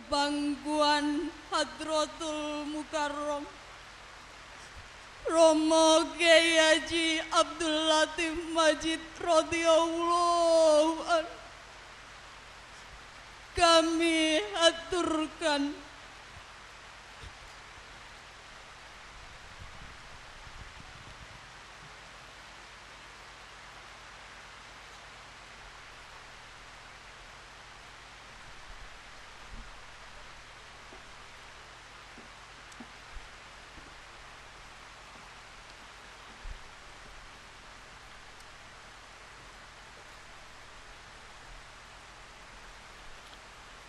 kepangkuan Hadratul Mukarram Romo Kyai Haji Abdul Latif Majid radhiyallahu anhu, kami aturkan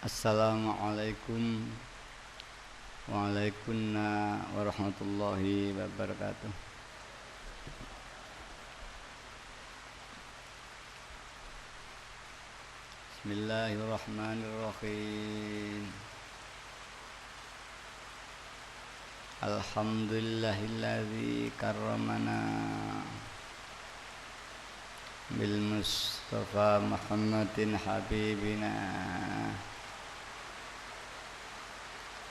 Assalamualaikum waalaikumsalam warahmatullahi wabarakatuh. Bismillahirrahmanirrahim. Alhamdulillahilladzi karramana bil Mustafa Muhammadin habibina.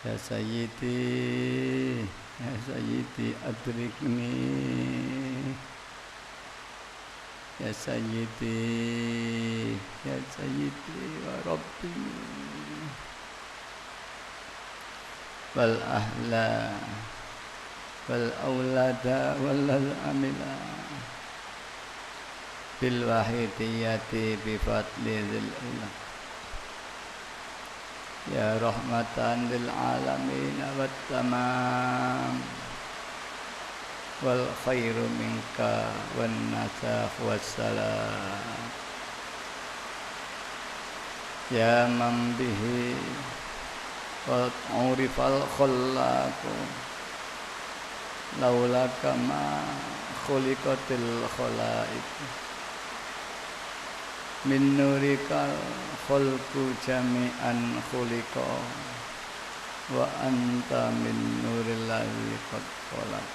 Ya Sayyidi adrikni, Ya Sayyidi wa Rabbi wal ahla wal aulada wal amila bil wahidiyati bi fadli dzil ulah. Ya rahmatan lil alamin wat tamam wal khairu minka wan nasakh wassalam. Ya man bihi qad urifal khallaqu laulaka ma khuliqatil khalaiq min nurikal khalqu jami'an khuliqa wa anta min nuril ladzi qad khalaq.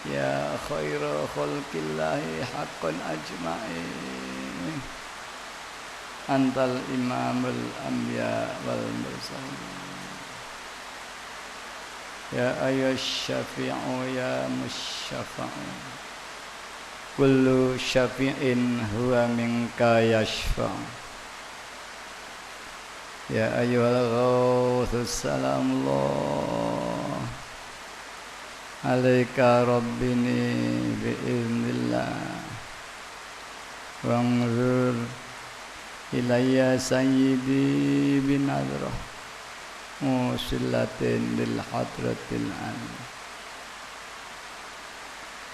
Ya khairu khalqillahi haqqan ajma'in, antal imamul anbiya wal mursalin. Ya ayyuhas syafi'u ya musyafa'u, kullu syafi'in huwa minka yashfa'. Ya ayyuhal ghawthus salamullah alaika rabbini biiznillah wanzur ilayya sayyidi binadrah musillatin lil hadratil alim.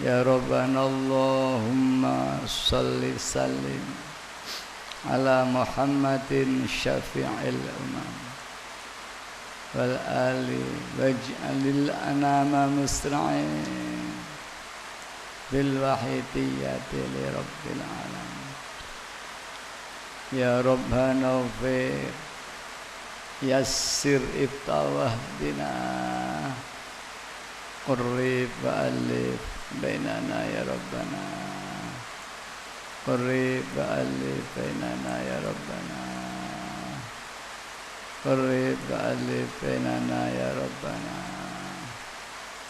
Ya Rabbana Allahumma salli sallim ala Muhammadin syafi'il umam wal ali waj'alil anama musra'in bil wahidiyati li rabbil alamin. Ya Rabbana ufir yassir iftawah bina qurrib alif bainana ya Rabbana, qurrib alif bainana ya Rabbana, qurrib alif bainana ya Rabbana.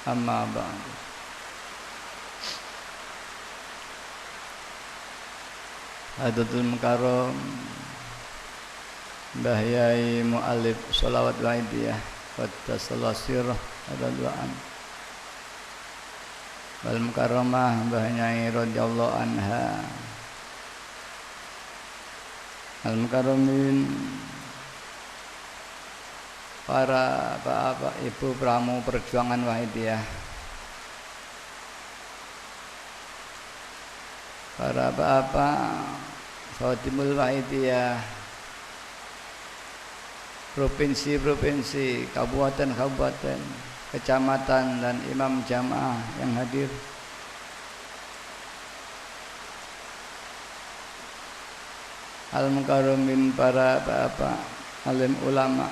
Amma ba'du. Hadatul Mukarram Mbah Yai Mu'alif Sholawat Wa'idiyah Qaddasallahu ada duaan wal mukarramah Mbah Nyai radhiyallahu anha, al mukarramin, para bapak ibu pramu perjuangan Wahidiyah, para bapak Khatimul Wahidiyah, provinsi-provinsi, kabupaten-kabupaten, kecamatan dan imam jamaah yang hadir. Al-Mukarramin, para bapak alim ulama,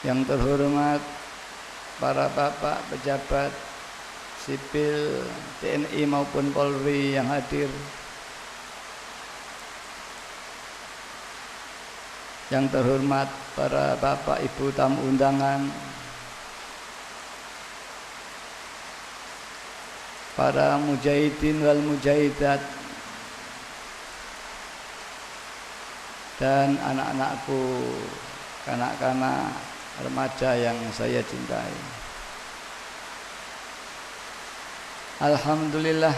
yang terhormat para bapak pejabat sipil TNI maupun Polri yang hadir, yang terhormat para bapak ibu tamu undangan, para mujahidin wal mujahidat, dan anak-anakku, kanak-kanak remaja yang saya cintai. Alhamdulillah,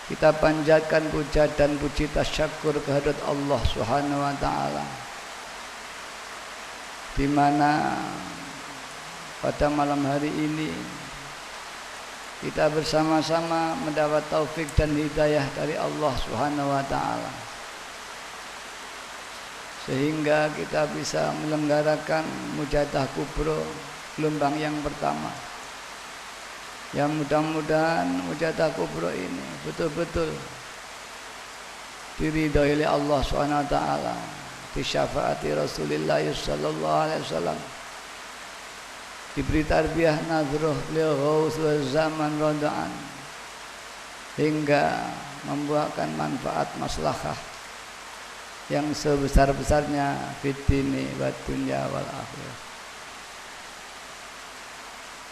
kita panjatkan puja dan puji tasyakur kehadirat Allah Subhanahu wa taala, di mana pada malam hari ini kita bersama-sama mendapat taufik dan hidayah dari Allah Subhanahu wa taala, sehingga kita bisa menyelenggarakan Mujahadah Kubro gelombang yang pertama. Yang mudah-mudahan Mujahadah Kubro ini betul-betul diridhoi oleh Allah Subhanahu wa taala, disyafaati Rasulullah sallallahu alaihi wasallam, diberi tarbiyah nazruh beliau ghausul zaman rodaan, hingga membuahkan manfaat maslahah yang sebesar-besarnya fid dini wa dunya wal akhirah.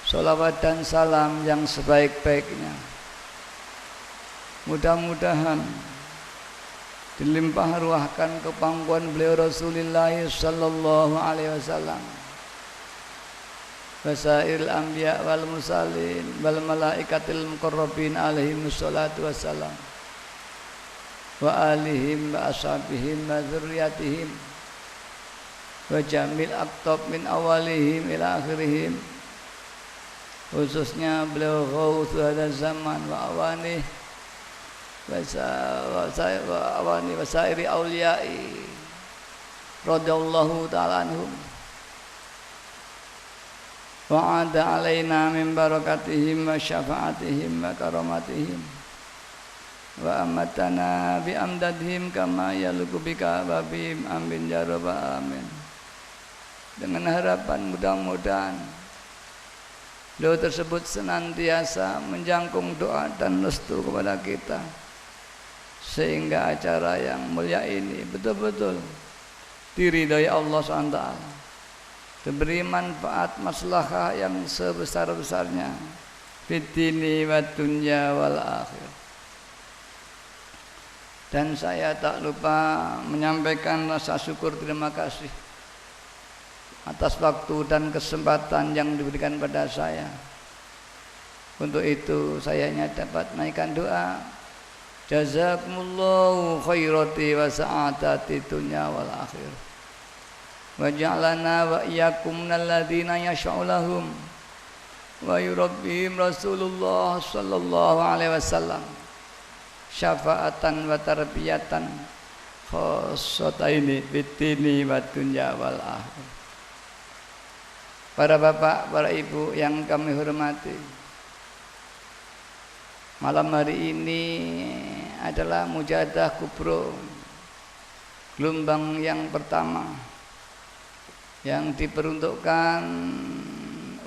Salawat dan salam yang sebaik-baiknya mudah-mudahan dilimpah ruahkan ke pangkuan beliau Rasulullah sallallahu alaihi wasallam, wasairil anbiya wal mursalin wal malaikatil muqarrabin alaihim wassalatu wassalam, wa alihim wa ashabihim wa dzurriyyatihim wa jamil aqtab min awalihim ila akhirihim, khususnya beliau ghausul hadzal zaman wa awani wasairi auliyai radhiyallahu ta'ala anhum, wa ada alaina min barakatihim wa syafaatihim wa karamatihim, wa amatana bi amdadihim kama yaluku bika babim amin ya rabbal alamin. Dengan harapan mudah-mudahan beliau tersebut senantiasa menjangkung doa dan restu kepada kita, sehingga acara yang mulia ini betul-betul diridhai Allah SWT, diberi manfaat maslahah yang sebesar-besarnya fid dini wa dunya wal akhir. Dan saya tak lupa menyampaikan rasa syukur terima kasih atas waktu dan kesempatan yang diberikan pada saya. Untuk itu saya hanya dapat menaikkan doa, jazakumullahu khairati wa sa'adati dunya wal akhir, wa ja'alana wa iyyakum minal ladzina yasha'ulahum wa yurabbihim Rasulullah sallallahu alaihi wasallam syafaatan wa tarbiyatan khassataini fid dini wa dunya wal akhir. Para bapak, para ibu yang kami hormati, malam hari ini adalah Mujahadah Kubro gelombang yang pertama yang diperuntukkan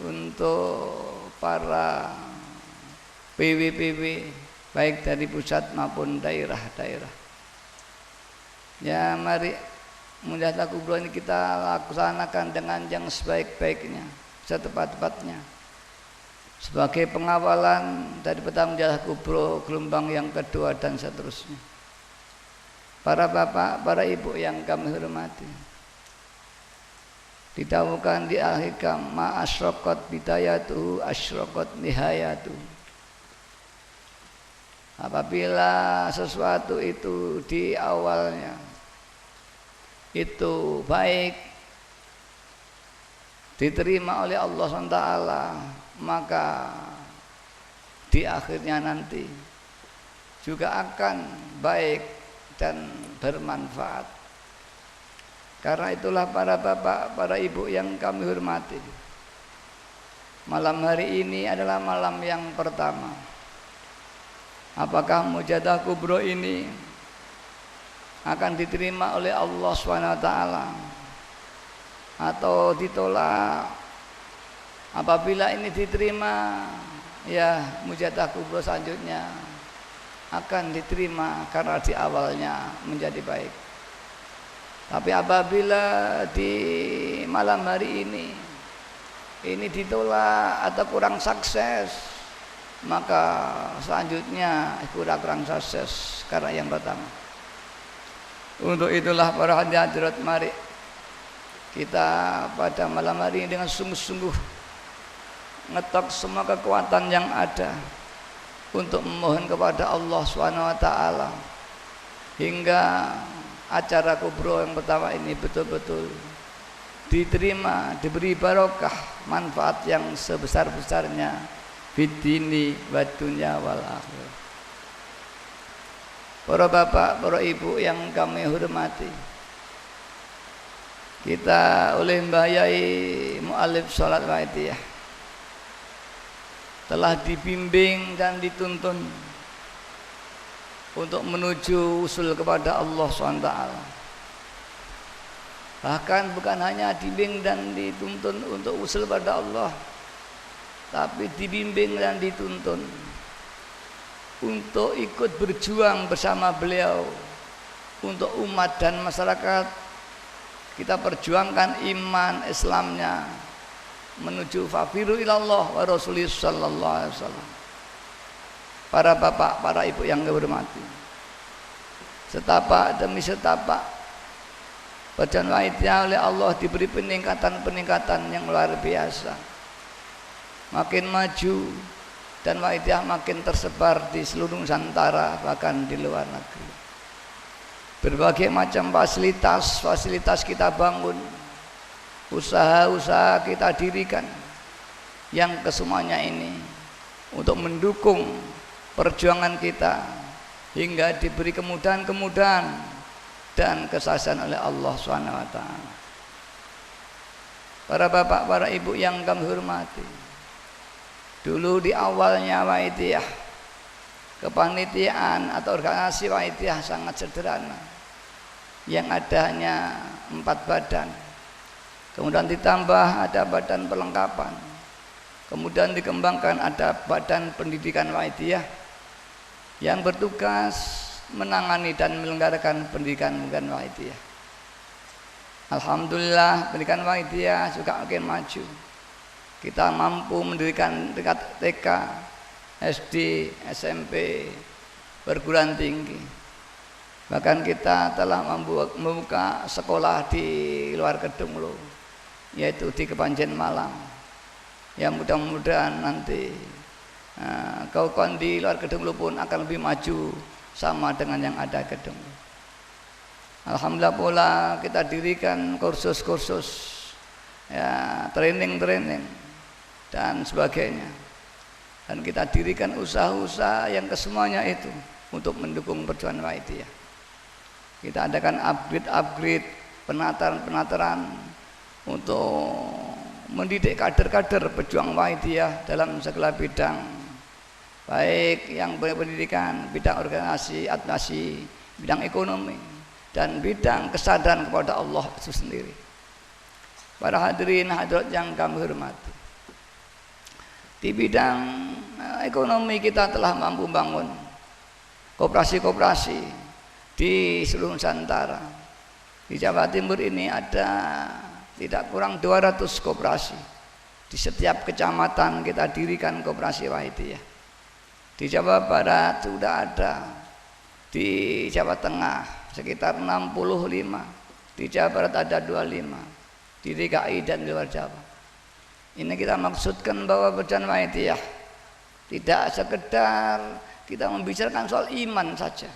untuk para PW-PW baik dari pusat maupun daerah-daerah. Ya, mari Mujahadah Kubro ini kita laksanakan dengan yang sebaik-baiknya, setepat-tepatnya, sebagai pengawalan dari peta Mujahadah Kubro gelombang yang kedua dan seterusnya. Para bapak, para ibu yang kami hormati, didhawuhkan di al-hikam ma asyraqat bidayatuhu asyraqat nihayatuhu. Apabila sesuatu itu di awalnya itu baik, diterima oleh Allah SWT, maka di akhirnya nanti juga akan baik dan bermanfaat. Karena itulah para bapak, para ibu yang kami hormati, malam hari ini adalah malam yang pertama. Apakah Mujahadah Kubro ini akan diterima oleh Allah SWT atau ditolak? Apabila ini diterima, ya Mujahadah Kubro selanjutnya akan diterima karena di awalnya menjadi baik. Tapi apabila di malam hari ini ditolak atau kurang sukses, maka selanjutnya kurang sukses karena yang pertama. Untuk itulah para hadirat, mari kita pada malam hari ini dengan sungguh-sungguh ngetok semua kekuatan yang ada untuk memohon kepada Allah SWT hingga acara kubro yang pertama ini betul-betul diterima, diberi barokah, manfaat yang sebesar-besarnya fid dini wa dunya wal akhirah. Para bapak, para ibu yang kami hormati, kita oleh Mbah Yai Mu'alif Sholat Waitiyah telah dibimbing dan dituntun untuk menuju usul kepada Allah SWT. Bahkan bukan hanya dibimbing dan dituntun untuk usul pada Allah, tapi dibimbing dan dituntun untuk ikut berjuang bersama beliau untuk umat dan masyarakat. Kita perjuangkan iman Islamnya menuju fafiru ilallah wa rasulih sallallahu alaihi wasallam. Para bapak, para ibu yang kehormati, setapak demi setapak Badan Waitiyah oleh Allah diberi peningkatan yang luar biasa, makin maju, dan Waitiyah makin tersebar di seluruh Nusantara, bahkan di luar negeri. Berbagai macam fasilitas kita bangun, usaha-usaha kita dirikan, yang kesemuanya ini untuk mendukung perjuangan kita hingga diberi kemudahan-kemudahan dan kesuksesan oleh Allah SWT. Para bapak, para ibu yang kami hormati, dulu di awalnya Waitiyah, kepanitiaan atau organisasi Waitiyah sangat sederhana, yang ada hanya 4 badan. Kemudian ditambah ada badan perlengkapan, kemudian dikembangkan ada badan pendidikan Waitiyah yang bertugas menangani dan menyelenggarakan pendidikan Waitiyah. Alhamdulillah, pendidikan Waitiyah juga makin maju. Kita mampu mendirikan tingkat TK, SD, SMP, perguruan tinggi. Bahkan kita telah membuka sekolah di luar Kedung Loh, yaitu di Kepanjen Malang. Ya, mudah-mudahan nanti kawan di luar Kedung Loh pun akan lebih maju sama dengan yang ada Kedung Loh. Alhamdulillah pula kita dirikan kursus-kursus, ya, training dan sebagainya. Dan kita dirikan usaha-usaha yang kesemuanya itu untuk mendukung perjuangan Waitiyah. Kita adakan upgrade, penataran untuk mendidik kader-kader pejuang Waitiyah dalam segala bidang, baik yang pendidikan, bidang organisasi, administrasi, bidang ekonomi, dan bidang kesadaran kepada Allah itu sendiri. Para hadirin hadirat yang kami hormati, di bidang ekonomi kita telah mampu bangun koperasi-koperasi di seluruh Nusantara. Di Jawa Timur ini ada tidak kurang 200 koperasi. Di setiap kecamatan kita dirikan koperasi Waitiyah. Di Jawa Barat sudah ada, di Jawa Tengah sekitar 65, di Jawa Barat ada 25, di DKI dan di luar Jawa. Ini kita maksudkan bahwa perjuangan Waitiyah tidak sekedar kita membicarakan soal iman saja,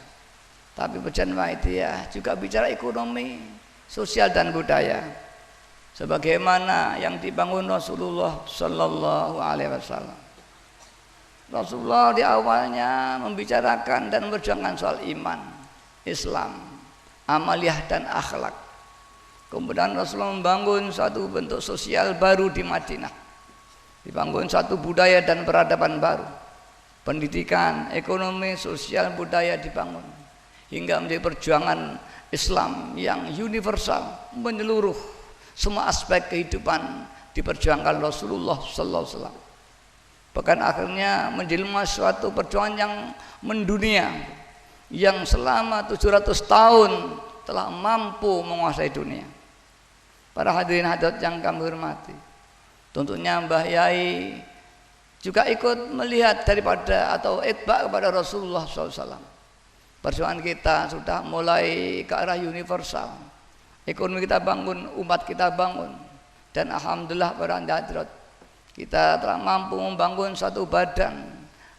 tapi perjuangan Waitiyah juga bicara ekonomi, sosial dan budaya, sebagaimana yang dibangun Rasulullah Sallallahu Alaihi Wasallam. Rasulullah di awalnya membicarakan dan memperjuangkan soal iman, Islam, amaliyah dan akhlak. Kemudian Rasulullah membangun suatu bentuk sosial baru di Madinah, dibangun suatu budaya dan peradaban baru, pendidikan, ekonomi, sosial, budaya dibangun, hingga menjadi perjuangan Islam yang universal, menyeluruh semua aspek kehidupan diperjuangkan Rasulullah Sallallahu Alaihi Wasallam. Bahkan akhirnya menjelma suatu perjuangan yang mendunia, yang selama 700 tahun telah mampu menguasai dunia. Para hadirin hadirat yang kami hormati, tentunya Mbah Yai juga ikut melihat daripada atau itba kepada Rasulullah SAW. Perjuangan kita sudah mulai ke arah universal. Ekonomi kita bangun, umat kita bangun, dan alhamdulillah para hadirat, kita telah mampu membangun satu badan,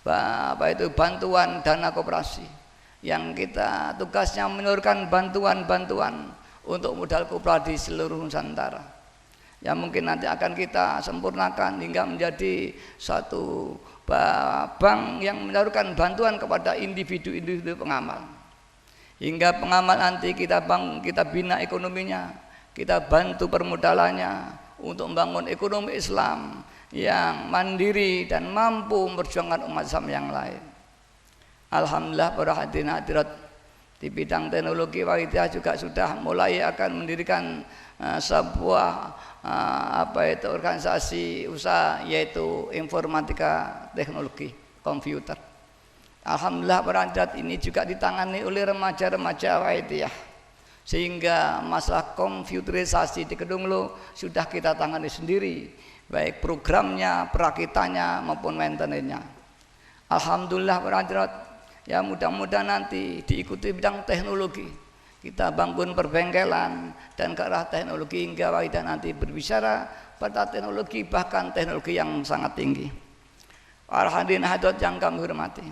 apa itu, bantuan dana koperasi, yang kita tugasnya menyalurkan bantuan-bantuan untuk modal koperasi di seluruh Nusantara. Yang mungkin nanti akan kita sempurnakan hingga menjadi satu bank yang menyalurkan bantuan kepada individu-individu pengamal. Hingga pengamal nanti kita bina ekonominya, kita bantu permodalannya untuk membangun ekonomi Islam yang mandiri dan mampu memperjuangkan umat Islam yang lain. Alhamdulillah para hadirin hadirat, di bidang teknologi Wahidiyah juga sudah mulai akan mendirikan sebuah organisasi usaha, yaitu informatika teknologi komputer. Alhamdulillah para hadirat, ini juga ditangani oleh remaja-remaja Wahidiyah, sehingga masalah komputerisasi di Kedunglo sudah kita tangani sendiri, baik programnya, perakitannya maupun maintenance-nya. Alhamdulillah para hadirat, ya mudah-mudahan nanti diikuti bidang teknologi, kita bangun perbengkelan dan ke arah teknologi hingga Wahidiyah nanti berbicara pada teknologi, bahkan teknologi yang sangat tinggi. Para hadirin hadirat yang kami hormati,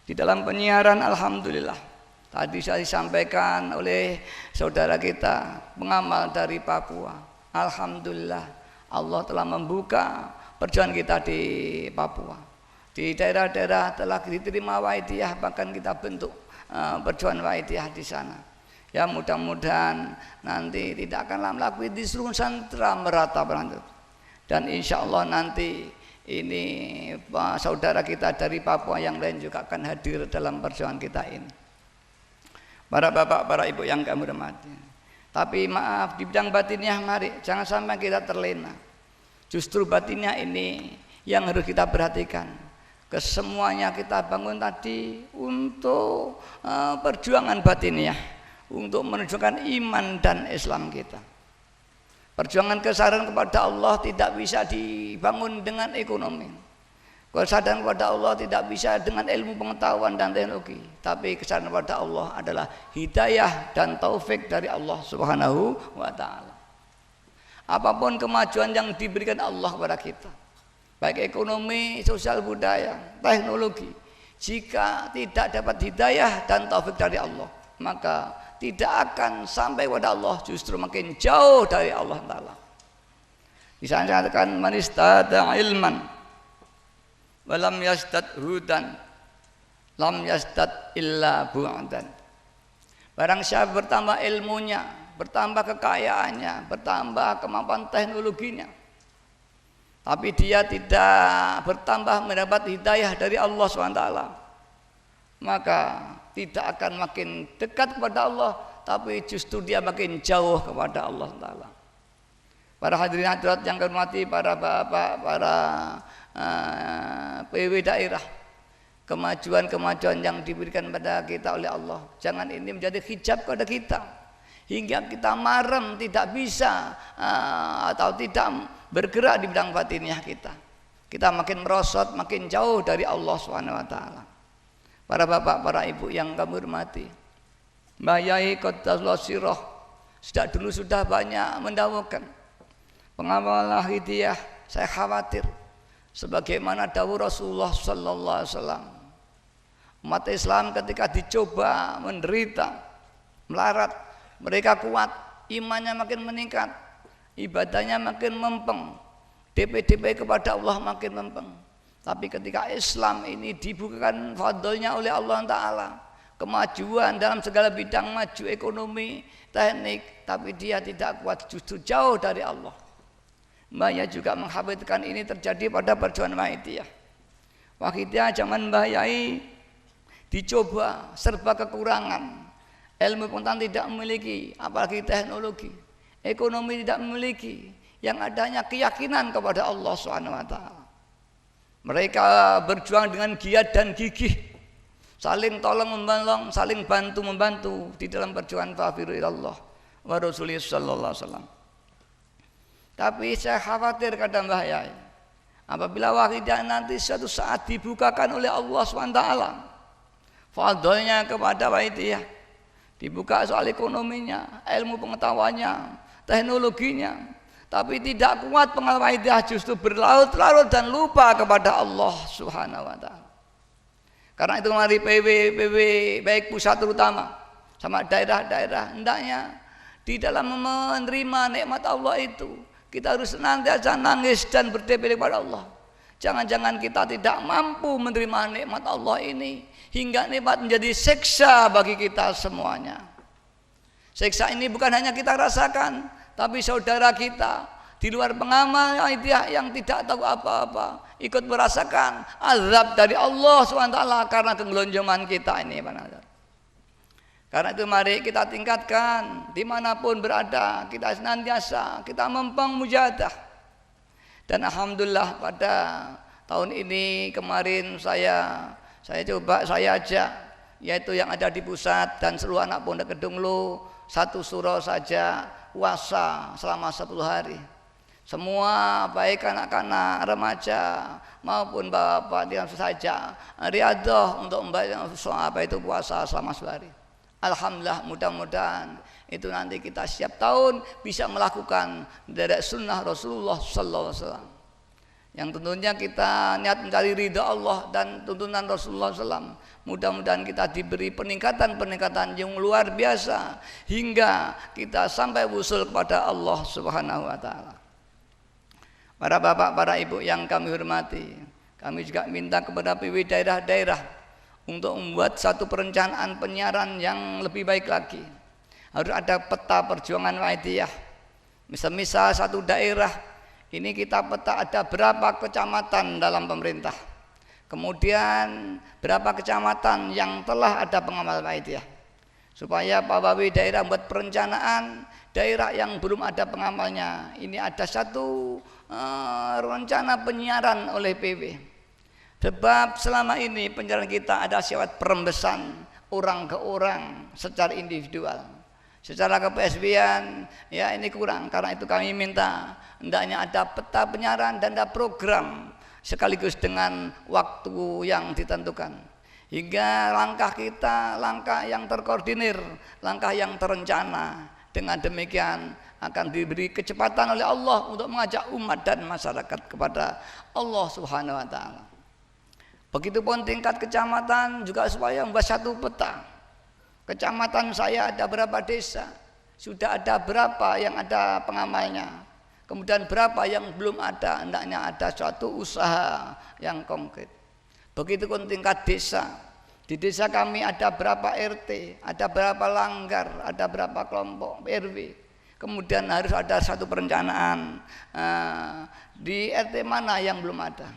di dalam penyiaran alhamdulillah tadi saya disampaikan oleh saudara kita pengamal dari Papua. Alhamdulillah Allah telah membuka perjuangan kita di Papua. Di daerah-daerah telah diterima Wahidiyah, bahkan kita bentuk perjuangan Wahidiyah di sana. Ya mudah-mudahan nanti tidak akan lama lagi di seluruh Nusantara merata berlanjut. Dan insya Allah nanti ini saudara kita dari Papua yang lain juga akan hadir dalam perjuangan kita ini. Para bapak, para ibu yang kami hormati. Tapi maaf, di bidang batinnya mari jangan sampai kita terlena. Justru batinnya ini yang harus kita perhatikan. Kesemuanya kita bangun tadi untuk perjuangan batinnya, untuk menunjukkan iman dan Islam kita. Perjuangan kesadaran kepada Allah tidak bisa dibangun dengan ekonomi. Kesadaran kepada Allah tidak bisa dengan ilmu pengetahuan dan teknologi. Tapi kesadaran kepada Allah adalah hidayah dan taufik dari Allah Subhanahu wa ta'ala. Apapun kemajuan yang diberikan Allah kepada kita, baik ekonomi, sosial, budaya, teknologi, jika tidak dapat hidayah dan taufik dari Allah, maka tidak akan sampai kepada Allah, justru makin jauh dari Allah Ta'ala. Bisa dikatakan man istada ilman walam yasdad hudan lam yasdad illa bu'dan. Barang siapa bertambah ilmunya, bertambah kekayaannya, bertambah kemampuan teknologinya, tapi dia tidak bertambah mendapat hidayah dari Allah SWT, maka tidak akan makin dekat kepada Allah, tapi justru dia makin jauh kepada Allah SWT. Para hadirin hadirat yang kami hormati, para bapak, para PW daerah, kemajuan-kemajuan yang diberikan pada kita oleh Allah, jangan ini menjadi hijab kepada kita, hingga kita marem tidak bisa atau tidak bergerak di bidang batinnya kita. Kita makin merosot, makin jauh dari Allah SWT. Para bapak, para ibu yang kami hormati, Mbah Yai Qaddasallahu sirrah sejak dulu sudah banyak mendawuhkan pengamal Wahidiyah. Saya khawatir sebagaimana dawuh Rasulullah sallallahu alaihi wasallam, umat Islam ketika dicoba, menderita, melarat, mereka kuat, imannya makin meningkat, ibadahnya makin mempeng, DP-DP kepada Allah makin mempeng. Tapi ketika Islam ini dibukakan fadlnya oleh Allah Ta'ala, kemajuan dalam segala bidang, maju ekonomi, teknik, tapi dia tidak kuat, justru jauh dari Allah. Mbah Yai juga mengkhawatirkan ini terjadi pada perjuangan Wahidiyah. Wahidiyah zaman Mbah Yai dicoba, serba kekurangan, ilmu pengetahuan tidak memiliki, apalagi teknologi, ekonomi tidak memiliki, yang adanya keyakinan kepada Allah SWT. Mereka berjuang dengan giat dan gigih, saling tolong menolong, saling bantu membantu di dalam perjuangan fafiru ilallah wa rasulih sallallahu alaihi wasallam. Tapi saya khawatir kata Mbah Yai, apabila wakidah nanti suatu saat dibukakan oleh Allah SWT fadlnya kepada wakidah, dibuka soal ekonominya, ilmu pengetahuannya, teknologinya, tapi tidak kuat pengamal wakidah, justru berlarut-larut dan lupa kepada Allah Subhanahu wa taala. Karena itu mari PW baik pusat terutama sama daerah-daerah hendaknya di dalam menerima nikmat Allah itu kita harus senantiasa nangis dan berdebel kepada Allah. Jangan-jangan kita tidak mampu menerima nikmat Allah ini hingga nikmat menjadi siksa bagi kita semuanya. Siksa ini bukan hanya kita rasakan, tapi saudara kita di luar pengamal yang tidak tahu apa-apa ikut merasakan azab dari Allah SWT karena kegelonjongan kita ini. Karena itu mari kita tingkatkan dimanapun berada, kita senantiasa kita mempeng mujahadah. Dan alhamdulillah pada tahun ini kemarin saya ajak, yaitu yang ada di pusat dan seluruh anak Pondok Kedunglu satu surau saja puasa selama 10 hari. Semua baik anak-anak remaja maupun bapak diam saja riadah untuk membaca puasa selama 10 hari. Alhamdulillah, mudah-mudahan itu nanti kita setiap tahun bisa melakukan dari sunnah Rasulullah sallallahu alaihi wasallam. Yang tentunya kita niat mencari ridha Allah dan tuntunan Rasulullah SAW. Mudah-mudahan kita diberi peningkatan yang luar biasa hingga kita sampai wusul kepada Allah Subhanahu wa taala. Para bapak, para ibu yang kami hormati, kami juga minta kepada PW daerah-daerah untuk membuat satu perencanaan penyiaran yang lebih baik lagi. Harus ada peta perjuangan waidiyah. Misal satu daerah ini kita peta ada berapa kecamatan dalam pemerintah. Kemudian berapa kecamatan yang telah ada pengamal waidiyah. Supaya Pak Wawi daerah buat perencanaan daerah yang belum ada pengamalnya. Ini ada satu rencana penyiaran oleh PW. Sebab selama ini penyiaran kita ada sifat perembesan orang ke orang secara individual. Secara ke-PSB-an ya ini kurang. Karena itu kami minta hendaknya ada peta penyiaran dan ada program sekaligus dengan waktu yang ditentukan. Hingga langkah kita langkah yang terkoordinir, langkah yang terencana. Dengan demikian akan diberi kecepatan oleh Allah untuk mengajak umat dan masyarakat kepada Allah Subhanahu wa taala. Begitupun tingkat kecamatan juga supaya membuat satu peta. Kecamatan saya ada berapa desa, sudah ada berapa yang ada pengamalnya. Kemudian berapa yang belum ada, hendaknya ada suatu usaha yang konkret. Begitupun tingkat desa. Di desa kami ada berapa RT, ada berapa langgar, ada berapa kelompok RW. Kemudian harus ada satu perencanaan di RT mana yang belum ada.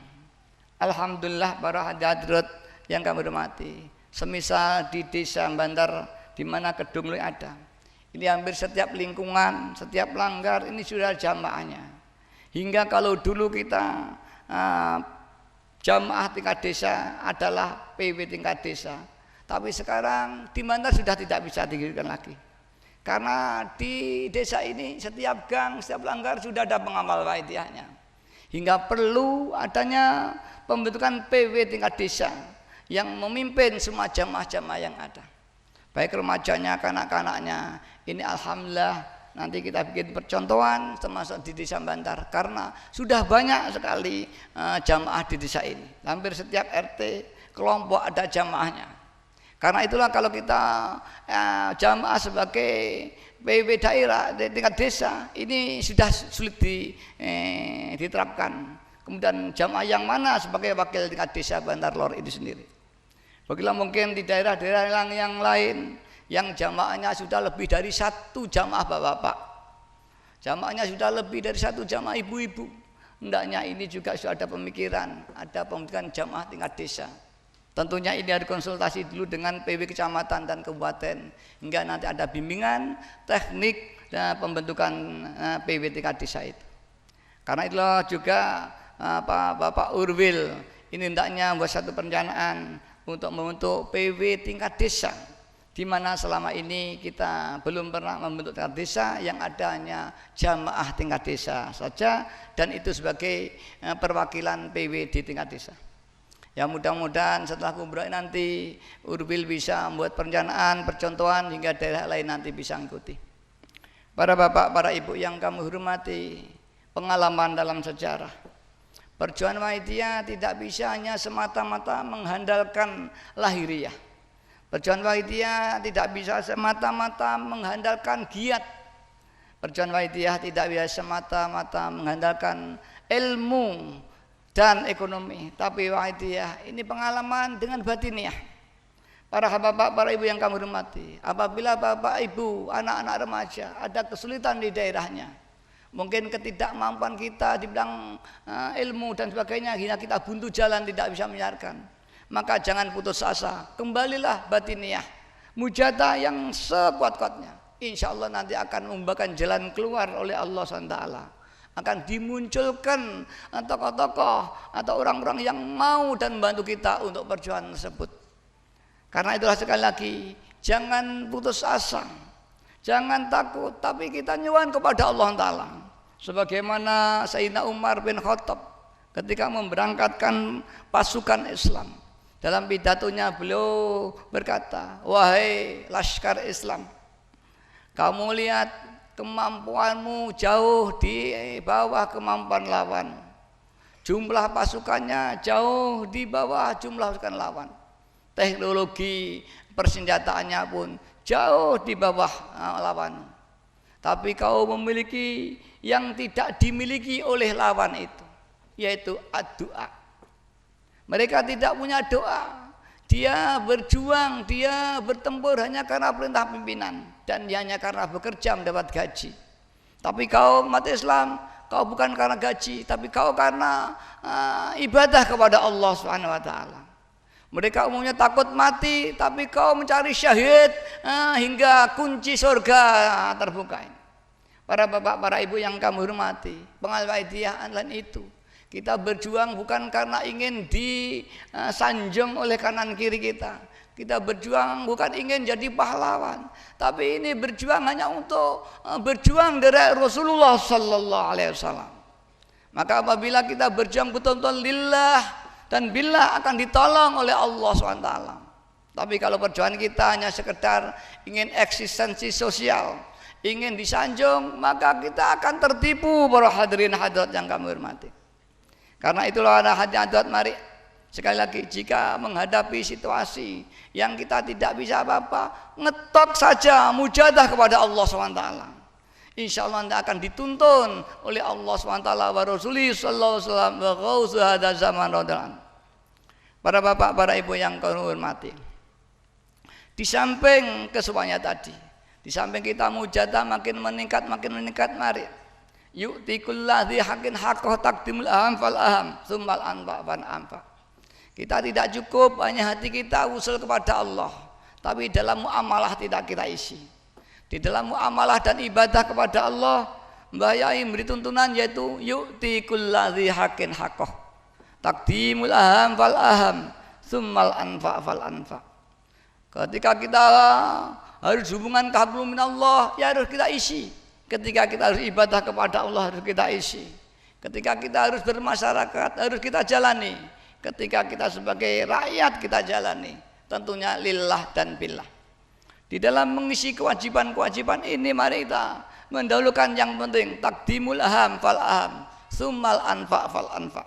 Alhamdulillah para hadirat yang kami hormati. Semisal di desa Bantar di mana Kedunglu ada. Ini hampir setiap lingkungan, setiap langgar ini sudah jamaahnya. Hingga kalau dulu kita jamaah tingkat desa adalah PW tingkat desa. Tapi sekarang di Bantar sudah tidak bisa didirikan lagi. Karena di desa ini setiap gang, setiap langgar sudah ada pengamal waidiyahnya. Hingga perlu adanya pembentukan PW tingkat desa yang memimpin semua jamaah-jamaah yang ada. Baik remajanya, kanak-kanaknya. Ini alhamdulillah nanti kita bikin percontohan termasuk di desa Bantar karena sudah banyak sekali jamaah di desa ini. Hampir setiap RT kelompok ada jamaahnya. Karena itulah kalau kita jamaah sebagai PW daerah di tingkat desa ini sudah sulit diterapkan. Kemudian jamaah yang mana sebagai wakil tingkat desa Bantar Lor ini sendiri. Bagilah mungkin di daerah-daerah yang lain yang jamaahnya sudah lebih dari satu jamaah bapak-bapak, jamaahnya sudah lebih dari satu jamaah ibu-ibu. Hendaknya ini juga sudah ada pemikiran, ada pembentukan jamaah tingkat desa. Tentunya ini harus konsultasi dulu dengan PW kecamatan dan kabupaten hingga nanti ada bimbingan teknik dan pembentukan PW tingkat desa itu. Karena itulah juga Bapak Urwil ini hendaknya buat satu perencanaan untuk membentuk PW tingkat desa, di mana selama ini kita belum pernah membentuk tingkat desa, yang ada hanya jamaah tingkat desa saja, dan itu sebagai perwakilan PW di tingkat desa. Ya mudah-mudahan setelah kubro nanti Urbil bisa membuat perencanaan, percontohan hingga daerah lain nanti bisa mengikuti. Para bapak, para ibu yang kami hormati, pengalaman dalam sejarah, perjuangan Wahidiyah tidak bisa hanya semata-mata mengandalkan lahiriah. Perjuangan Wahidiyah tidak bisa semata-mata mengandalkan giat. Perjuangan Wahidiyah tidak bisa semata-mata mengandalkan ilmu dan ekonomi, tapi Wahidiyah ini pengalaman dengan batiniah. Para bapak, para ibu yang kami hormati, apabila bapak ibu, anak-anak remaja ada kesulitan di daerahnya, mungkin ketidakmampuan kita di bidang ilmu dan sebagainya, hingga kita buntu jalan tidak bisa menyiarkan, maka jangan putus asa, kembalilah batiniah, mujahadah yang sekuat-kuatnya. Insya Allah nanti akan membukakan jalan keluar oleh Allah SWT. Akan dimunculkan tokoh-tokoh atau orang-orang yang mau dan membantu kita untuk perjuangan tersebut. Karena itulah sekali lagi, jangan putus asa, jangan takut, tapi kita nyuwun kepada Allah Ta'ala. Sebagaimana Sayyidina Umar bin Khattab ketika memberangkatkan pasukan Islam, dalam pidatonya beliau berkata, wahai laskar Islam, kamu lihat kemampuanmu jauh di bawah kemampuan lawan, jumlah pasukannya jauh di bawah jumlah pasukan lawan, teknologi persenjataannya pun jauh di bawah lawan, tapi kau memiliki yang tidak dimiliki oleh lawan itu, yaitu doa. Mereka tidak punya doa. Dia berjuang, dia bertempur hanya karena perintah pimpinan, dan hanya karena bekerja mendapat gaji. Tapi kau umat Islam, kau bukan karena gaji, tapi kau karena ibadah kepada Allah Subhanahu wa taala. Mereka umumnya takut mati, tapi kau mencari syahid hingga kunci surga terbuka. Para bapak, para ibu yang kami hormati, pengalaman Wahidiyah adalah itu. Kita berjuang bukan karena ingin disanjung oleh kanan kiri kita. Kita berjuang bukan ingin jadi pahlawan, tapi ini berjuang hanya untuk berjuang dari Rasulullah Sallallahu Alaihi Wasallam. Maka apabila kita berjuang betul-betul lillah dan billah, akan ditolong oleh Allah SWT. Tapi kalau perjuangan kita hanya sekedar ingin eksistensi sosial, ingin disanjung, maka kita akan tertipu para hadirin hadirat yang kami hormati. Karena itulah ada hadirat, mari sekali lagi, jika menghadapi situasi yang kita tidak bisa apa-apa, ngetok saja mujahadah kepada Allah SWT. Insya Allah Anda akan dituntun oleh Allah SWT wa Rasulih sallallahu alaihi wasallam wa ghausu hadzal zaman radhiyallahu. Para bapak, para ibu yang kami hormati, di samping kesemuanya tadi, di samping kita mujahadah makin meningkat, mari yu'tikulladzi haqqin haqqah taqdimul aham fal aham tsummal anfa fan anfa. Kita tidak cukup hanya hati kita usul kepada Allah, tapi dalam muamalah tidak kita isi. Di dalam muamalah dan ibadah kepada Allah, Mbah Yai memberi tuntunan, yaitu yu'tikulladzi haqqin haqqah taqdimul aham fal aham tsummal anfa fal anfa. Ketika kita harus hubungan hablum minallah, ya harus kita isi. Ketika kita harus ibadah kepada Allah, harus kita isi. Ketika kita harus bermasyarakat, harus kita jalani. Ketika kita sebagai rakyat, kita jalani. Tentunya lillah dan billah. Di dalam mengisi kewajiban-kewajiban ini, mari kita mendahulukan yang penting, taqdimul aham fal aham tsummal anfa fal anfa.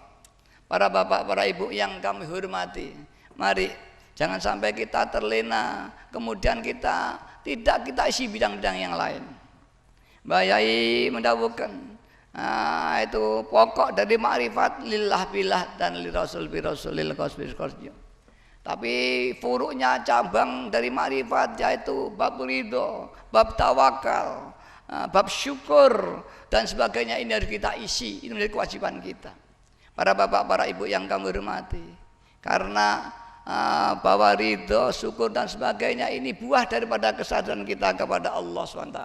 Para bapak, para ibu yang kami hormati, mari jangan sampai kita terlena, kemudian kita tidak kita isi bidang-bidang yang lain. Mbah Yai mendawuhkan, itu pokok dari makrifat lillah billah dan li rasul bi rasulil qasbil qasbil. Tapi furuknya, cabang dari makrifat, yaitu bab ridho, bab tawakal, bab syukur dan sebagainya, ini harus kita isi. Ini menjadi kewajiban kita. Para bapak, para ibu yang kami hormati, karena bahwa ridho, syukur dan sebagainya ini buah daripada kesadaran kita kepada Allah SWT.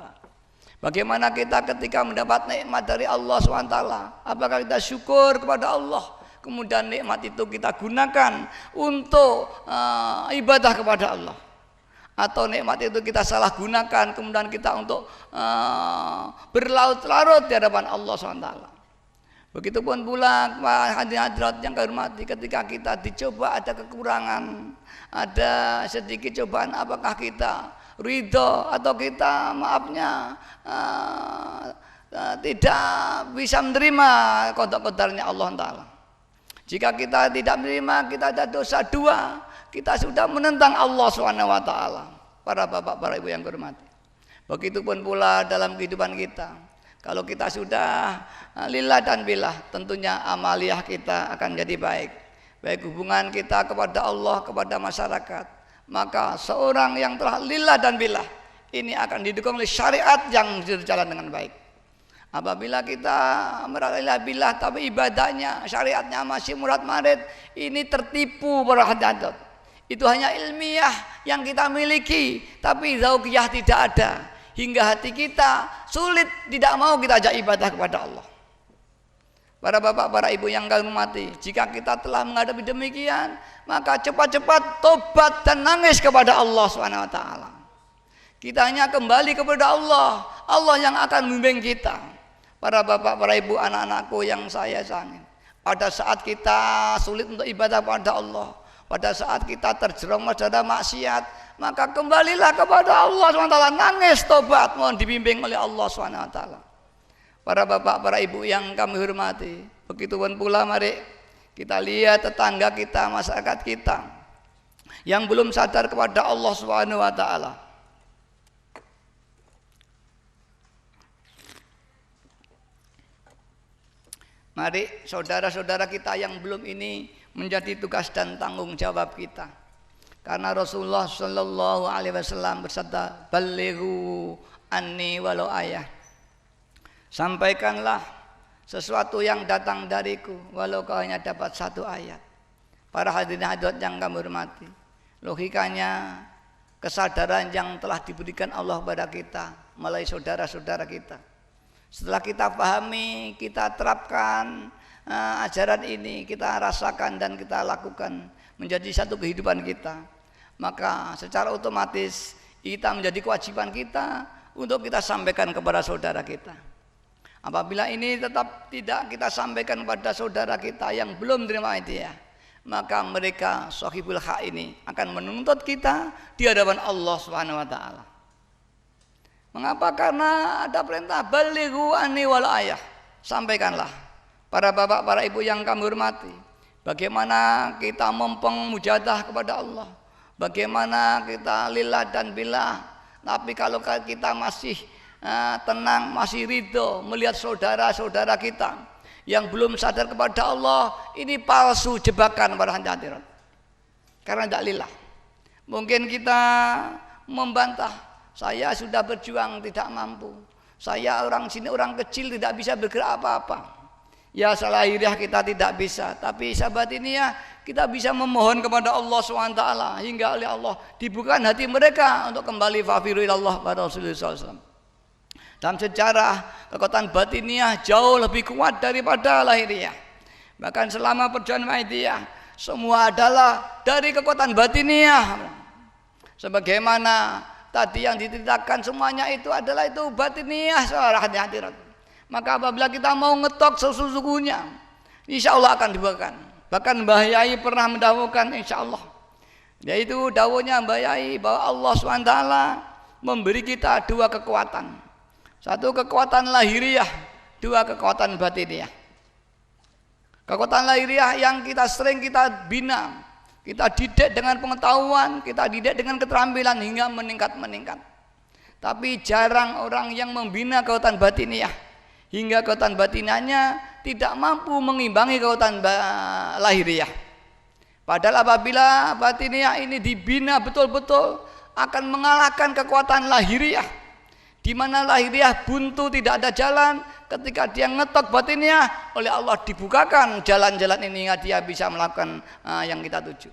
Bagaimana kita ketika mendapat nikmat dari Allah SWT, apakah kita syukur kepada Allah kemudian nikmat itu kita gunakan untuk ibadah kepada Allah, atau nikmat itu kita salah gunakan kemudian kita untuk berlarut-larut di hadapan Allah SWT. Begitupun pula hadirat yang kami hormati, ketika kita dicoba ada kekurangan, ada sedikit cobaan, apakah kita ridho atau kita tidak bisa menerima qada-qadarnya Allah Ta'ala. Jika kita tidak menerima, kita ada dosa dua, kita sudah menentang Allah SWT. Para bapak, para ibu yang hormati, begitupun pula dalam kehidupan kita, kalau kita sudah lillah dan billah, tentunya amaliyah kita akan jadi baik, baik hubungan kita kepada Allah, kepada masyarakat. Maka seorang yang telah lillah dan billah ini akan didukung oleh syariat yang berjalan dengan baik. Apabila kita meralillah billah tapi ibadahnya, syariatnya masih murad marid, ini tertipu para hadirat. Itu hanya ilmiah yang kita miliki, tapi zauqiyah tidak ada, hingga hati kita sulit, tidak mau kita ajak ibadah kepada Allah. Para bapak, para ibu yang kami hormati, jika kita telah menghadapi demikian, maka cepat-cepat tobat dan nangis kepada Allah SWT. Kita hanya kembali kepada Allah, Allah yang akan membimbing kita. Para bapak, para ibu, anak-anakku yang saya sayangi, pada saat kita sulit untuk ibadah kepada Allah, pada saat kita terjerumus dalam maksiat, maka kembalilah kepada Allah SWT, nangis tobat, mohon dibimbing oleh Allah SWT. Para bapak, para ibu yang kami hormati, begitupun pula mari kita lihat tetangga kita, masyarakat kita yang belum sadar kepada Allah SWT. Mari saudara-saudara kita yang belum ini menjadi tugas dan tanggung jawab kita. Karena Rasulullah Shallallahu Alaihi Wasallam bersabda, "Balighu anni walau ayah." Sampaikanlah sesuatu yang datang dariku, walau kau hanya dapat satu ayat. Para hadirin hadirat yang kami hormati, logikanya kesadaran yang telah diberikan Allah kepada kita melalui saudara-saudara kita. Setelah kita pahami, kita terapkan ajaran ini, kita rasakan dan kita lakukan menjadi satu kehidupan kita, maka secara otomatis kita menjadi kewajiban kita untuk kita sampaikan kepada saudara kita. Apabila ini tetap tidak kita sampaikan kepada saudara kita yang belum terima hidayah, maka mereka sahibul hak ini akan menuntut kita di hadapan Allah SWT. Mengapa? Karena ada perintah balighu anni wal ayah. Sampaikanlah. Para bapak, para ibu yang kami hormati, bagaimana kita mempeng mujadah kepada Allah, bagaimana kita lillah dan billah. Tapi kalau kita masih tenang, masih ridho melihat saudara-saudara kita yang belum sadar kepada Allah, ini palsu, jebakan para hadirat. Karena tidak lillah. Mungkin kita membantah, saya sudah berjuang tidak mampu, saya orang sini orang kecil tidak bisa bergerak apa-apa. Ya salahiriah kita tidak bisa, tapi sahabat ini ya kita bisa memohon kepada Allah SWT hingga oleh Allah dibukakan hati mereka untuk kembali fafiru ilallah pada Rasulullah SAW. Dalam sejarah kekuatan batiniah jauh lebih kuat daripada lahiriah. Bahkan selama perjuangan Maidiyah semua adalah dari kekuatan batiniah. Sebagaimana tadi yang diceritakan semuanya itu adalah itu batiniah seorang hadirat. Maka apabila kita mau ngetok sesungguhnya, insya Allah akan dibukakan. Bahkan Mbah Yai pernah mendawuhkan insya Allah, yaitu dawuhnya Mbah Yai bahwa Allah SWT memberi kita dua kekuatan. Satu kekuatan lahiriah, dua kekuatan batiniah. Kekuatan lahiriah yang kita sering kita bina, kita didik dengan pengetahuan, kita didik dengan keterampilan hingga meningkat. Tapi jarang orang yang membina kekuatan batiniah, hingga kekuatan batiniahnya tidak mampu mengimbangi kekuatan lahiriah. Padahal apabila batiniah ini dibina betul-betul akan mengalahkan kekuatan lahiriah, di mana lahiriah buntu tidak ada jalan. Ketika dia ngetok batiniah, oleh Allah dibukakan jalan-jalan ini hingga dia bisa melakukan yang kita tuju.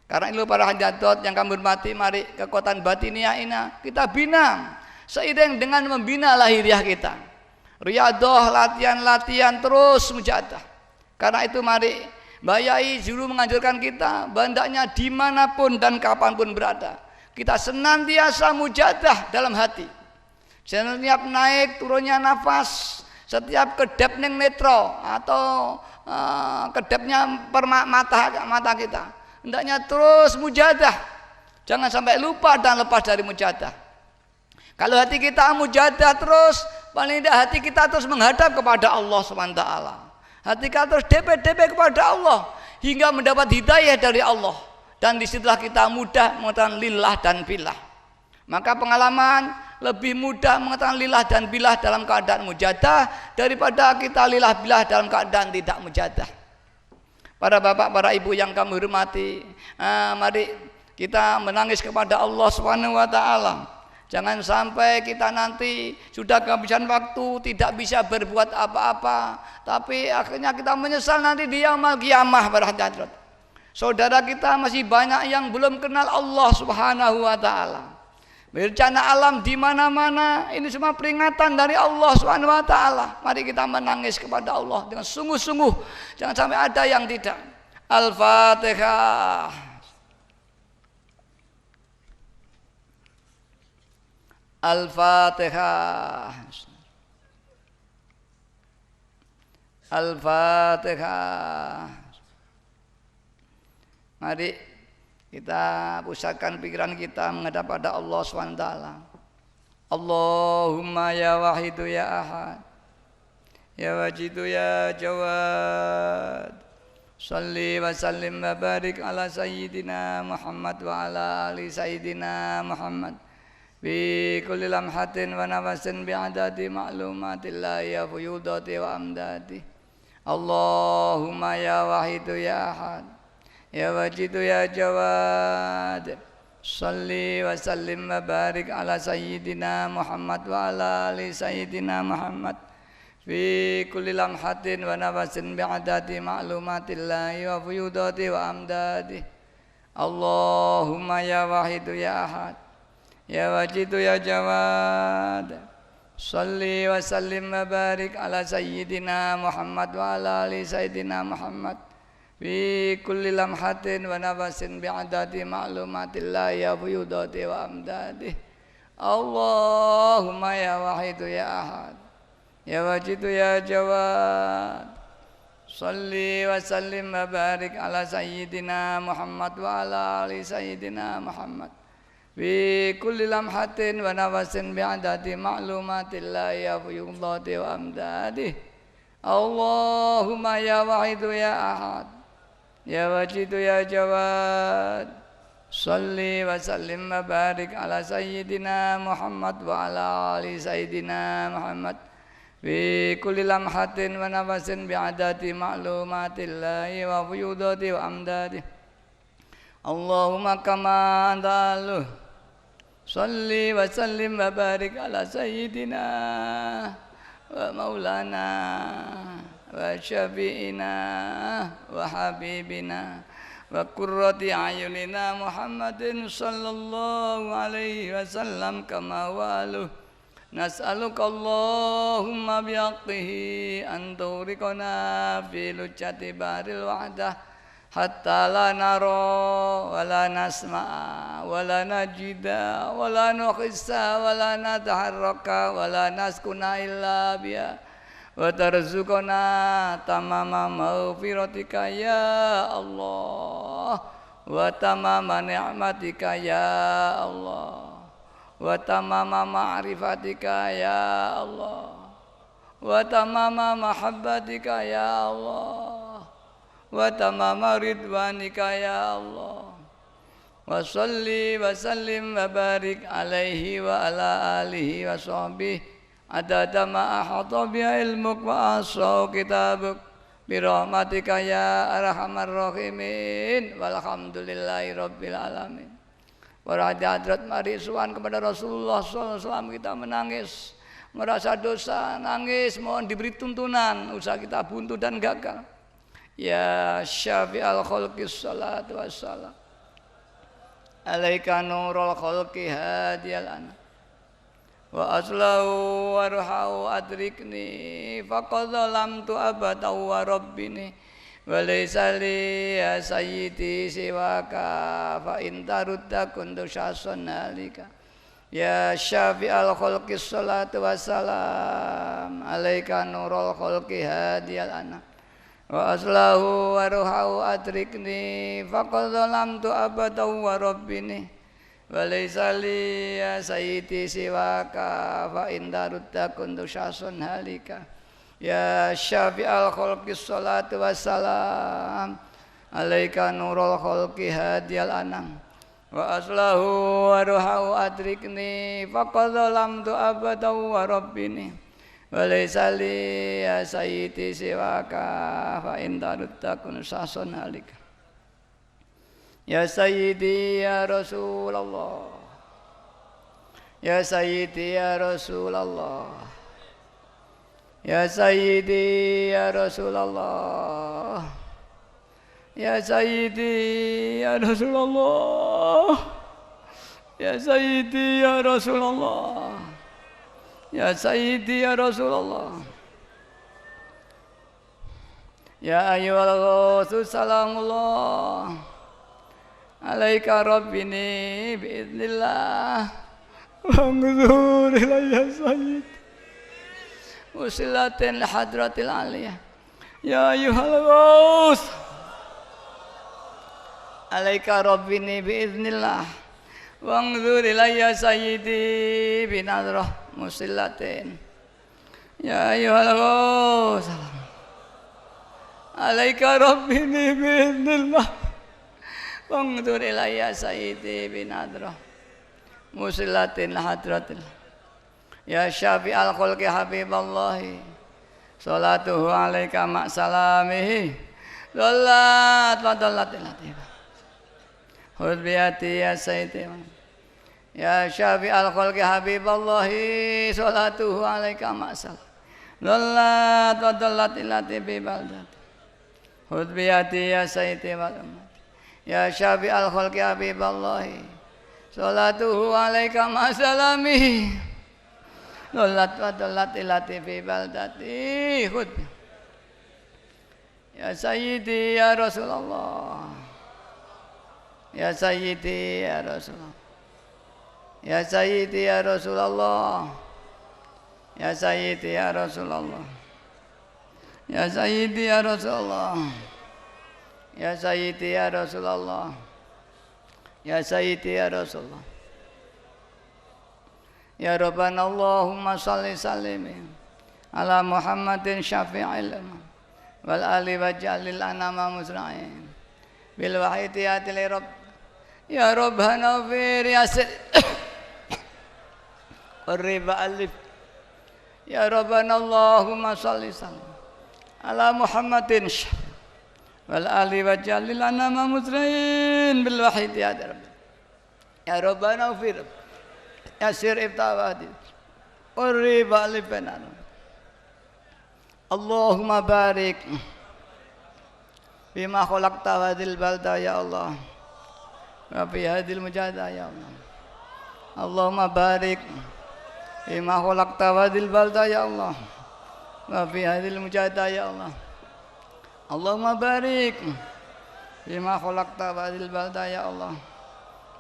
Karena itu para hadirat yang kami hormati, mari kekuatan batiniah ini kita bina seiring dengan membina lahiriah kita. Riyadhah, latihan-latihan terus mujadah. Karena itu mari Mbah Yai dulu menganjurkan kita hendaknya dimanapun dan kapanpun berada, kita senantiasa mujadah dalam hati. Setiap naik turunnya nafas, setiap kedap ning netro atau kedapnya mata kita, hendaknya terus mujadah. Jangan sampai lupa dan lepas dari mujadah. Kalau hati kita mujadah terus, paling tidak hati kita terus menghadap kepada Allah SWT. Hati kita terus DP kepada Allah hingga mendapat hidayah dari Allah, dan disitulah kita mudah mengatakan lillah dan billah. Maka pengalaman lebih mudah mengatakan lillah dan billah dalam keadaan mujadah daripada kita lillah billah dalam keadaan tidak mujadah. Para bapak, para ibu yang kami hormati, mari kita menangis kepada Allah SWT. Jangan sampai kita nanti sudah kehabisan waktu, tidak bisa berbuat apa-apa, tapi akhirnya kita menyesal nanti di yaumul qiyamah. Saudara kita masih banyak yang belum kenal Allah Subhanahu wa taala. Bencana alam di mana-mana, ini semua peringatan dari Allah Subhanahu wa taala. Mari kita menangis kepada Allah dengan sungguh-sungguh, jangan sampai ada yang tidak. Al-Fatihah. Al-Fatihah. Al-Fatihah. Mari kita pusatkan pikiran kita menghadap pada Allah SWT. Allahumma ya wahidu ya ahad, ya wajidu ya jawad, salli wa sallim wa barik ala sayyidina Muhammad wa ala ali sayyidina Muhammad bi kulli lamhatin wa nafasin bi adadi ma'lumatillahi ya fuyudati wa amdati. Allahumma ya wahidu ya ahad, ya wajidu ya jawad, salli wa sallim wa barik ala sayyidina Muhammad wa ala ali sayyidina Muhammad fi kulli lamhatin wa nafasin bi adadi ma'lumatillahi wa fuyudati wa amdati. Allahumma ya wahidu ya ahad, ya wajidu ya jawad, salli wa sallim wa barik ala sayyidina Muhammad wa ala ali sayyidina Muhammad fi kulli lamhatin wa nafasin bi'adadi ma'lumatillahi ya fuyudati wa amdadi. Allahumma ya wahidu ya ahad, ya wajidu ya jawad, salli wa sallim wa barik ala sayyidina Muhammad wa ala ali sayyidina Muhammad fi kulli lamhatin wa nafasin bi'adadi ma'lumatillahi ya fuyudati wa amdadi. Allahumma ya wahidu ya ahad, ya wajidu ya jawad, salli wa sallim wa barik ala sayyidina Muhammad wa ala ali sayyidina Muhammad fi kulli lamhatin wa nafasin bi'adadi ma'lumatillahi wa fuyudati wa amdadi. Allahumma kama antaluh, salli wa sallim wa barik ala sayyidina wa maulana wa syafi'ina wa habibina wa qurrati ayunina Muhammadin sallallahu alaihi wasallam kama waluh. Nas'aluka Allahumma bi'aqtihi an turiqana fi lujjati baril wa'dah hatta la nara wa la nasma'a wa la najida wa la nukhissa wa la nataharraka wa la naskuna illa biya wa tarzuqana tamama maghfiratika ya Allah wa tamama ni'matika ya Allah wa tamama ma'rifatika ya Allah wa tamama mahabbatika ya Allah wa tamama ridwanika ya Allah wa salli wa sallim wa barik alaihi wa ala alihi wa sahbihi adada ma ahata bi ilmuk wa asau kitabuk bi rahmatika ya arhamar rahimin walhamdulillahi rabbil alamin. Para hadirat mari suwan kepada Rasulullah SAW, kita menangis merasa dosa, nangis mohon diberi tuntunan, usaha kita buntu dan gagal. Ya syafi'al khalqi salatu wassalam alaika nurul khalqi hadiyal ana wa aslahu warhau adrikni faqad lam tu abada wa rabbini walaysa li ya sayyidi siwaka fa in tarudda kuntu syason halika ya syafi'al khalqi sholatu wassalam alaika nurul khalqi hadiyal anak wa aslahu wa ruhahu adrikni faqad zalamtu abadan wa rabbini walaysa li ya sayyidi siwaka fa in tarudda kuntu syason halika ya syafi'al khalqi sholatu wassalam alaika nurul khalqi hadiyal anam wa aslahu wa ruhahu adrikni faqad zalamtu abadan wa rabbini walaysa li ya sayyidi siwaka fa in tarudda kun sason halika ya sayyidi ya Rasulullah ya sayyidi ya Rasulullah ya sayyidi ya Rasulullah ya sayyidi ya Rasulullah ya sayyidi ya Rasulullah ya sayyidi ya Rasulullah ya ayyuhal ghawsu salamullah alaika rabbini biiznillah wanzur ilayya sayyid usilatin hadratil aliyah ya ayyuhal ghaus alaika rabbini biiznillah wanzur ilayya sayyidi binadrah musilatin ya ayyuhal ghaus alaika rabbini biiznillah wanzur ilayya sayyidi binadrah musilatin hadratil ya syafi'al khalqi habiballahi salatuhu alaika ma'salamihi dollat wa dollat ilativa khudh biyati ya sayyidi ya syafi'al khalqi habiballahi salatuhu alaika ma'salam dollat wa dollat ilativa baldat khudh biyati ya sayyidi wal ya syafi'al khalqi habiballahi salatuhu alaika ma'salamihi dollat wa dollat ilati fi baldati khud ya sayyidi ya Rasulullah ya sayyidi ya Rasulullah ya sayyidi ya Rasulullah ya sayyidi ya Rasulullah ya sayyidi ya Rasulullah ya sayyidi ya Rasulullah ya sayyidi ya Rasulullah ya Rabbana Allahumma salli sallim ala Muhammadin syafi'il wal ali waj'alil anama musra'in bil wahidiyati li rabb ya Rabbana fir yasir qurriba alif ya Rabbana Allahumma salli sallim ala Muhammadin wal ali waj'alil anama musra'in bil wahidiyati rabb ya Rabbana fir yasir ibtawadi qurriba alifan Allahumma barik bima khalaqta hadhil balda ya Allah wa fi hadhil mujahada ya Allah Allahumma barik bima khalaqta hadhil balda ya Allah wa fi hadhil mujahada ya Allah Allahumma barik bima khalaqta hadhil balda ya Allah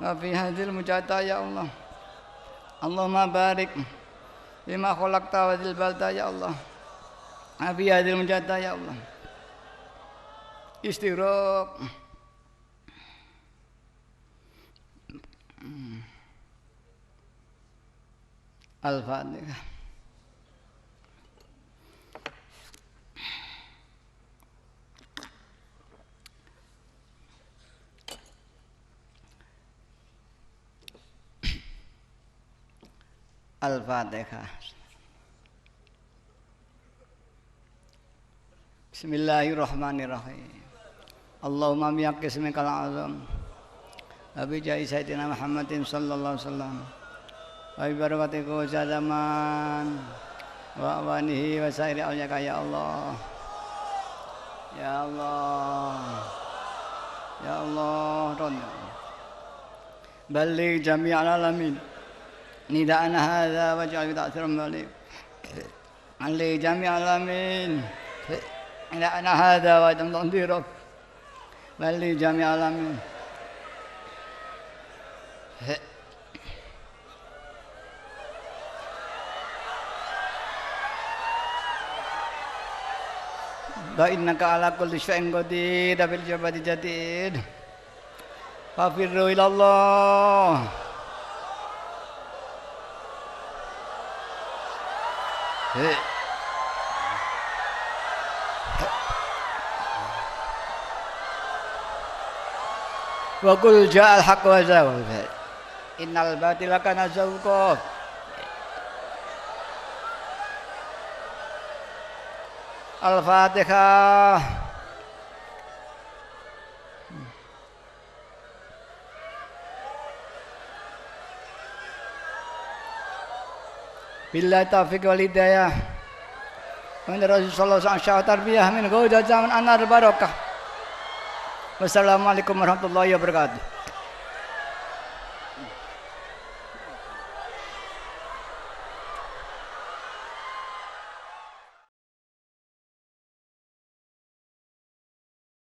wa fi hadhil mujahada ya Allah Allahumma barik bima khalaqta hadhil balda ya Allah abi hadhil mujahada ya Allah istighraq al-Fatihah Al-Fatihah. Bismillahirrahmanirrahim. Allahumma bi'aqismikal azam wa bi jahi sayyidina Muhammadin sallallahu alaihi wasallam wa bi barakati zaman wa awanihi wa sairi awliyaka ya Allah. Ya Allah. Ya Allah. Balligh jami'al alamin nida'ana hadha waj'al ta'thiran malik alli jami'al alamin إلى أن هذا وتم تنظيره بل لجميع العالمين إنك على كل شيء قدير بالجبل جديد ففروا إلى الله وقل جاء الحق وزهق الباطل إن الباطل كان زهوقا Al-Fatihah. Billahi taufiq wal hidayah. Min Rasulullah sallallahu alaihi wasallam tarbiyah min gauda zaman anar barakah. Wassalamualaikum warahmatullahi wabarakatuh.